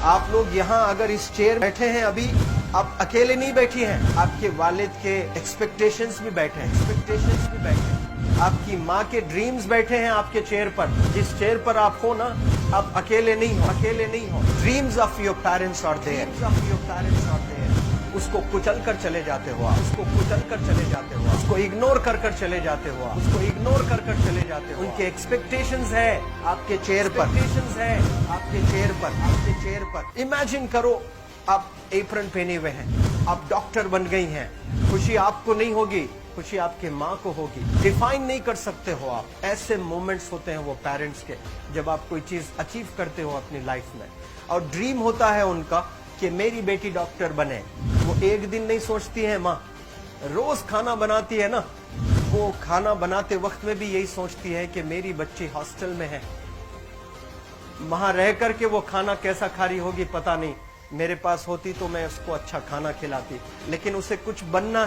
आप लोग यहाँ अगर इस चेयर बैठे हैं अभी, आप अकेले नहीं बैठी हैं, आपके वालिद के एक्सपेक्टेशंस भी बैठे हैं, आपकी माँ के ड्रीम्स बैठे हैं आपके चेयर पर। जिस चेयर पर आप हो ना, आप अकेले नहीं हो। Dreams of your parents are there, उसको कुचल कर चले जाते हो आप, उसको इग्नोर कर चले जाते हो उनके एक्सपेक्टेशंस है आपके चेयर पर। इमेजिन करो आप एप्रन पहने हुए हैं, आप डॉक्टर बन गई हैं, खुशी आपको नहीं होगी, खुशी आपके माँ को होगी। डिफाइन नहीं कर सकते हो आप। ऐसे मोमेंट्स होते हैं वो पेरेंट्स के, जब आप कोई चीज अचीव करते हो अपनी लाइफ में, और ड्रीम होता है उनका कि मेरी बेटी डॉक्टर बने। वो एक दिन नहीं सोचती है माँ, रोज खाना बनाती है ना, वो खाना बनाते वक्त में भी यही सोचती है कि मेरी बच्ची हॉस्टल में है, वहां रह करके वो खाना कैसा खा रही होगी पता नहीं, मेरे पास होती तो मैं उसको अच्छा खाना खिलाती। लेकिन उसे कुछ बनना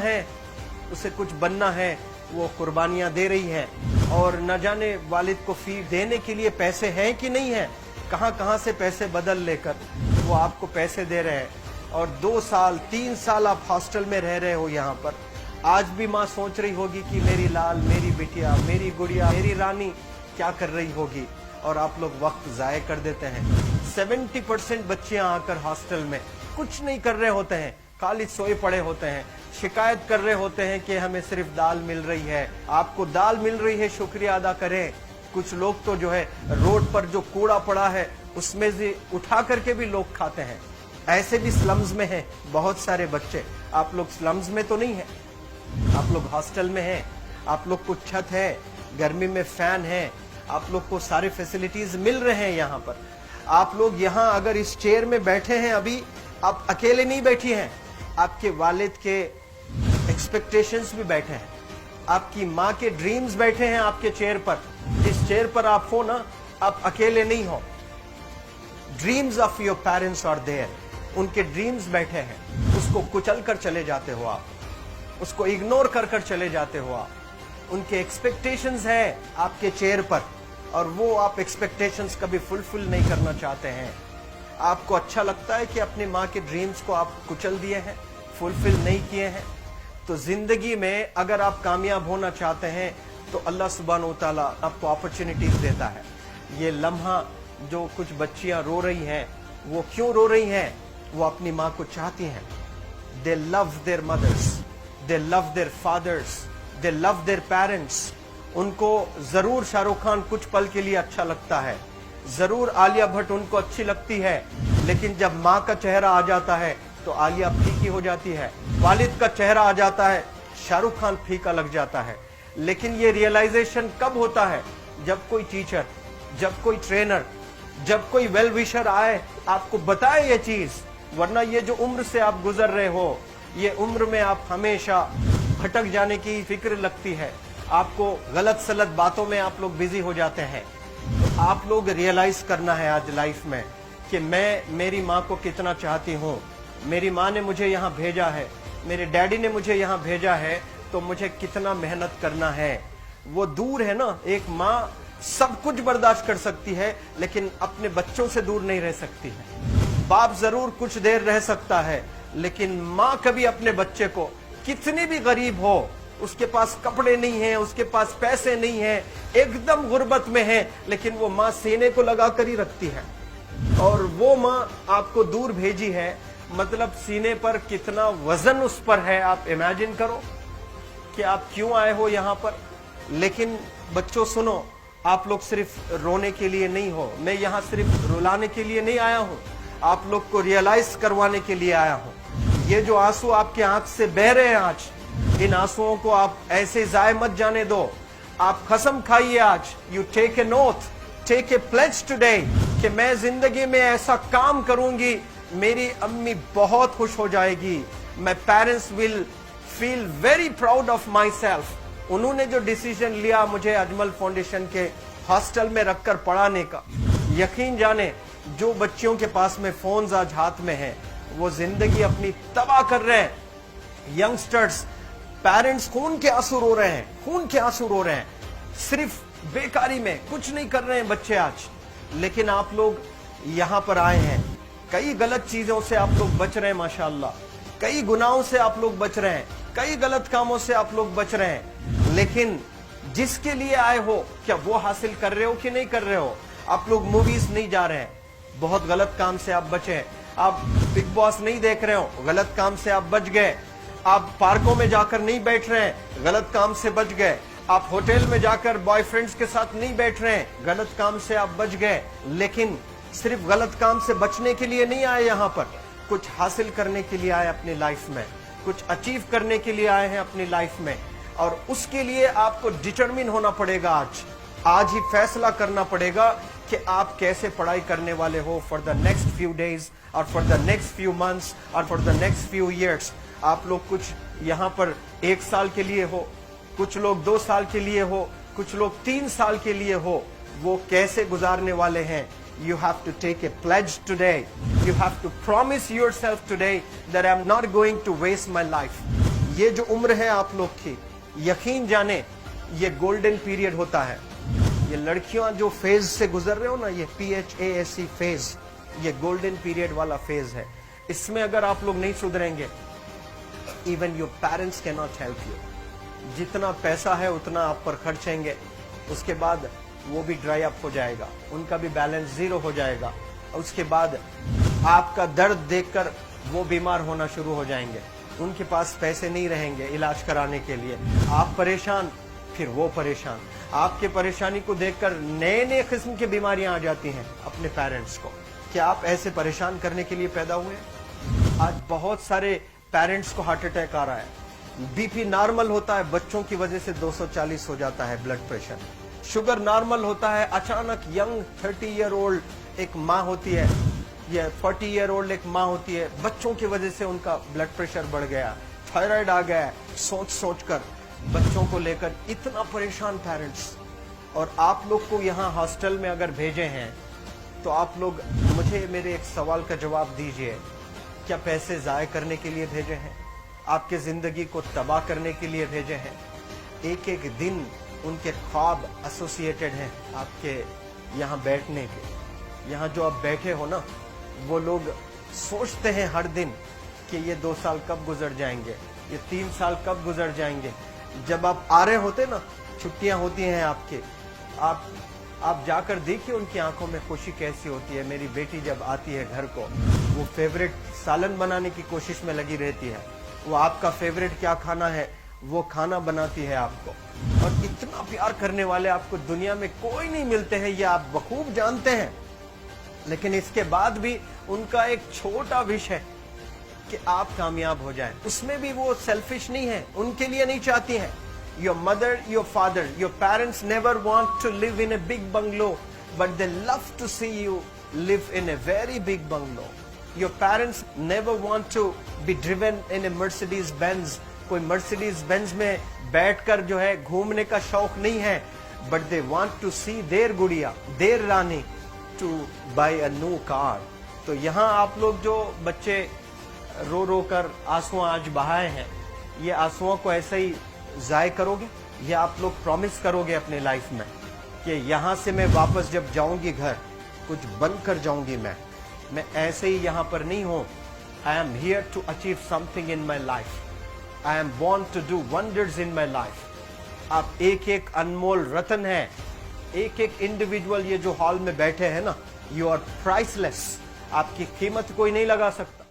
है, वो कुर्बानियां दे रही है, और न जाने वालिद को फी देने के लिए पैसे हैं कि नहीं है, कहां से पैसे बदल लेकर वो आपको पैसे दे रहे हैं। और 2 साल 3 साल आप हॉस्टल में रह रहे हो यहाँ पर। आज भी माँ सोच रही होगी कि मेरी लाल, मेरी बिटिया, मेरी गुड़िया, मेरी रानी क्या कर रही होगी, और आप लोग वक्त जाया कर देते हैं। 70% बच्चियां आकर हॉस्टल में कुछ नहीं कर रहे होते हैं, खाली सोए पड़े होते हैं, शिकायत कर रहे होते हैं कि हमें सिर्फ दाल मिल रही है। आपको दाल मिल रही है, शुक्रिया अदा करें। कुछ लोग तो जो है रोड पर जो कूड़ा पड़ा है उसमें से उठा करके भी लोग खाते हैं। ऐसे भी स्लम्स में हैं बहुत सारे बच्चे। आप लोग स्लम्स में तो नहीं है, आप लोग हॉस्टल में हैं, आप लोग को छत है, गर्मी में फैन है, आप लोग को सारे फैसिलिटीज मिल रहे हैं यहाँ पर। आप लोग यहाँ अगर इस चेयर में बैठे हैं अभी, आप अकेले नहीं बैठी हैं, आपके वालिद के एक्सपेक्टेशंस भी बैठे हैं, आपकी माँ के ड्रीम्स बैठे हैं आपके चेयर पर। जिस चेयर पर आप हो ना, आप अकेले नहीं हो। Dreams of your parents are there, उनके ड्रीम्स बैठे हैं, उसको कुचल कर चले जाते हो आप, उसको इग्नोर कर चले जाते हो आप। उनके एक्सपेक्टेशंस है आपके चेयर पर, और वो आप एक्सपेक्टेशंस कभी फुलफिल नहीं करना चाहते हैं। आपको अच्छा लगता है कि अपनी माँ के ड्रीम्स को आप कुचल दिए हैं, फुलफिल नहीं किए हैं। तो जिंदगी में अगर आप कामयाब होना चाहते हैं तो अल्लाह सुब्हानहू तआला आपको अपॉर्चुनिटीज देता है। ये लम्हा जो कुछ बच्चियां रो रही हैं, वो क्यों रो रही हैं? वो अपनी माँ को चाहती हैं। They love their mothers, they love their fathers, they love their parents. उनको जरूर शाहरुख खान कुछ पल के लिए अच्छा लगता है, जरूर आलिया भट्ट उनको अच्छी लगती है, लेकिन जब माँ का चेहरा आ जाता है तो आलिया फीकी हो जाती है। वालिद का चेहरा आ जाता है, शाहरुख खान फीका लग जाता है। लेकिन ये रियलाइजेशन कब होता है? जब कोई टीचर, जब कोई ट्रेनर, जब कोई वेल विशर आए, आपको बताए ये चीज। वरना ये जो उम्र से आप गुजर रहे हो, ये उम्र में आप हमेशा भटक जाने की फिक्र लगती है, आपको गलत सलत बातों में आप लोग बिजी हो जाते हैं। तो आप लोग रियलाइज करना है आज लाइफ में कि मैं मेरी माँ को कितना चाहती हूँ। मेरी माँ ने मुझे यहाँ भेजा है, मेरे डैडी ने मुझे यहाँ भेजा है, तो मुझे कितना मेहनत करना है। वो दूर है ना, एक माँ सब कुछ बर्दाश्त कर सकती है, लेकिन अपने बच्चों से दूर नहीं रह सकती है। बाप जरूर कुछ देर रह सकता है, लेकिन माँ कभी अपने बच्चे को, कितनी भी गरीब हो, उसके पास कपड़े नहीं है, उसके पास पैसे नहीं है, एकदम गुर्बत में है, लेकिन वो माँ सीने को लगा कर ही रखती है। और वो माँ आपको दूर भेजी है, मतलब सीने पर कितना वजन उस पर है। आप इमेजिन करो कि आप क्यों आए हो यहाँ पर। लेकिन बच्चों सुनो, आप लोग सिर्फ रोने के लिए नहीं हो, मैं यहाँ सिर्फ रुलाने के लिए नहीं आया हूँ, आप लोग को रियलाइज करवाने के लिए आया हूँ। ये जो आंसू आपके आंख से बह रहे हैं आज, इन आंसुओं को आप ऐसे जाए मत जाने दो। आप कसम खाइए आज, you take a note, take a pledge today, कि मैं जिंदगी में ऐसा काम करूंगी, मेरी अम्मी बहुत खुश हो जाएगी। My parents will feel very proud of my self. उन्होंने जो डिसीजन लिया मुझे अजमल फाउंडेशन के हॉस्टल में रखकर पढ़ाने का, यकीन जाने जो बच्चियों के पास में फोन्स आज हाथ में हैं, वो जिंदगी अपनी तबाह कर रहे हैं। यंगस्टर्स, पेरेंट्स खून के आंसू रो रहे हैं, खून के आंसू रो रहे हैं, सिर्फ बेकारी में कुछ नहीं कर रहे हैं बच्चे आज। लेकिन आप लोग यहाँ पर आए हैं, कई गलत चीजों से आप लोग बच रहे हैं माशाअल्लाह, कई गुनाहों से आप लोग बच रहे हैं, कई गलत कामों से आप लोग बच रहे हैं, लेकिन जिसके लिए आए हो क्या वो हासिल कर रहे हो कि नहीं कर रहे हो? आप लोग मूवीज नहीं जा रहे हैं, बहुत गलत काम से आप बचे हैं। आप बिग बॉस नहीं देख रहे हो, गलत काम से आप बच गए। आप पार्कों में जाकर नहीं बैठ रहे हैं, गलत काम से बच गए। आप होटल में जाकर बॉयफ्रेंड्स के साथ नहीं बैठ रहे हैं, गलत काम से आप बच गए। लेकिन सिर्फ गलत काम से बचने के लिए नहीं आए, यहाँ पर कुछ हासिल करने के लिए आए अपनी लाइफ में, कुछ अचीव करने के लिए आए हैं अपनी लाइफ में। और उसके लिए आपको डिटरमिन होना पड़ेगा। आज ही फैसला करना पड़ेगा कि आप कैसे पढ़ाई करने वाले हो for the next few days और for the next few months और for the next few years. आप लोग कुछ यहाँ पर 1 साल के लिए हो, कुछ लोग 2 साल के लिए हो, कुछ लोग 3 साल के लिए हो, वो कैसे गुजारने वाले हैं? You have to take a pledge today. You have to promise yourself today that I'm not going to waste my life. ये जो उम्र है आप लोग की, यकीन जाने ये गोल्डन पीरियड होता है। ये लड़कियां जो फेज से गुजर रहे हो ना, ये PHASE फेज, ये गोल्डन पीरियड वाला फेज है। इसमें अगर आप लोग नहीं सुधरेंगे, even your parents cannot help you. जितना पैसा है उतना आप पर खर्चेंगे, उसके बाद वो भी ड्राई अप हो जाएगा, उनका भी बैलेंस जीरो हो जाएगा। उसके बाद आपका दर्द देखकर वो बीमार होना शुरू हो जाएंगे, उनके पास पैसे नहीं रहेंगे इलाज कराने के लिए। आप परेशान, फिर वो परेशान। आपके परेशानी को देखकर नए नए किस्म की बीमारियां आ जाती हैं अपने पेरेंट्स को। क्या आप ऐसे परेशान करने के लिए पैदा हुए? आज बहुत सारे पेरेंट्स को हार्ट अटैक आ रहा है, बीपी नॉर्मल होता है, बच्चों की वजह से 240 हो जाता है ब्लड प्रेशर। शुगर नॉर्मल होता है, अचानक यंग 30 ईयर ओल्ड एक माँ होती है या 40 ईयर ओल्ड एक माँ होती है, बच्चों की वजह से उनका ब्लड प्रेशर बढ़ गया, थायराइड आ गया। सोच सोच कर बच्चों को लेकर इतना परेशान पेरेंट्स। और आप लोग को यहाँ हॉस्टल में अगर भेजे हैं तो आप लोग मुझे मेरे एक सवाल का जवाब दीजिए, क्या पैसे जाय करने के लिए भेजे हैं? आपके जिंदगी को तबाह करने के लिए भेजे हैं? एक एक दिन उनके ख्वाब एसोसिएटेड हैं आपके यहाँ बैठने के। यहाँ जो आप बैठे हो ना, वो लोग सोचते हैं हर दिन कि ये 2 साल कब गुजर जाएंगे, ये 3 साल कब गुजर जाएंगे। जब आप आ रहे होते ना, छुट्टियां होती हैं आपके, आप जाकर देखिए उनकी आंखों में खुशी कैसी होती है। मेरी बेटी जब आती है घर को, वो फेवरेट सालन बनाने की कोशिश में लगी रहती है। वो आपका फेवरेट क्या खाना है वो खाना बनाती है आपको। और इतना प्यार करने वाले आपको दुनिया में कोई नहीं मिलते हैं, ये आप बखूब जानते हैं। लेकिन इसके बाद भी उनका एक छोटा विश है कि आप कामयाब हो जाएं। उसमें भी वो सेल्फिश नहीं है, उनके लिए नहीं चाहती हैं। Your mother, your father, your parents never want to live in a big bungalow, but they love to see you live in a very big bungalow. Your parents never want to be driven in a Mercedes Benz. कोई Mercedes Benz में बैठकर जो है घूमने का शौक नहीं है, but they want to see their गुड़िया, their Rani to buy a new car. तो यहाँ आप लोग जो बच्चे रो रो कर आंसू आज बहाए हैं, ये आंसुओं को ऐसे ही जाय करोगे? ये आप लोग प्रॉमिस करोगे अपने लाइफ में कि यहाँ से मैं वापस जब जाऊंगी घर, कुछ बन कर जाऊंगी। मैं ऐसे ही यहाँ पर नहीं हूँ। I am here to achieve something in my life. I am born to do wonders in my life. आप एक एक अनमोल रतन है, एक एक इंडिविजुअल ये जो हॉल में बैठे हैं ना, यू आर प्राइसलेस। आपकी कीमत कोई नहीं लगा सकता।